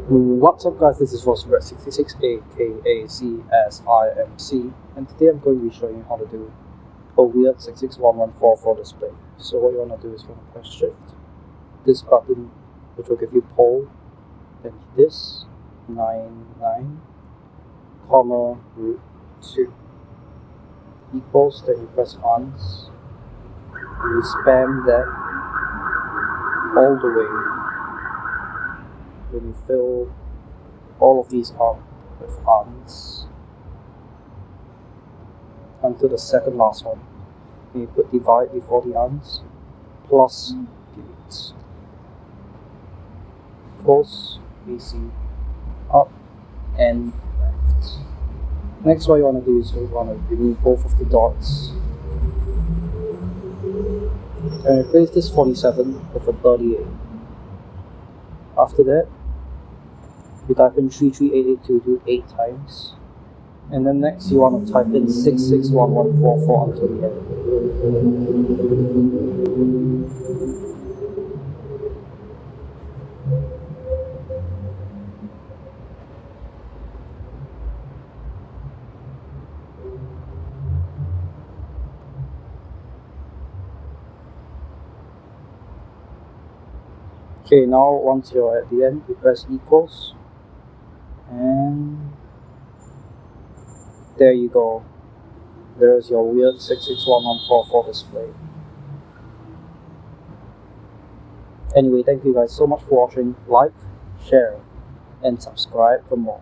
What's up guys, this is fx-96SG aka CSIMC, and today I'm going to be showing you how to do a weird 661144 display. So what you want to do is you want to press shift, this button which will give you pole, then this 99, comma, root 2 equals, then you press ons, you spam that all the way. When you fill all of these up with uns until the second last one, and you put divide before the uns plus delete equals AC up and left. Next, what you want to do is you want to remove both of the dots and replace this 47 with a 38. After that, you type in 338822 8 times, and then next you want to type in 661144 until the end. Okay, now once you're at the end, you press equals, and there you go. There's your weird 661144 display. Anyway, thank you guys so much for watching. Like, share, and subscribe for more.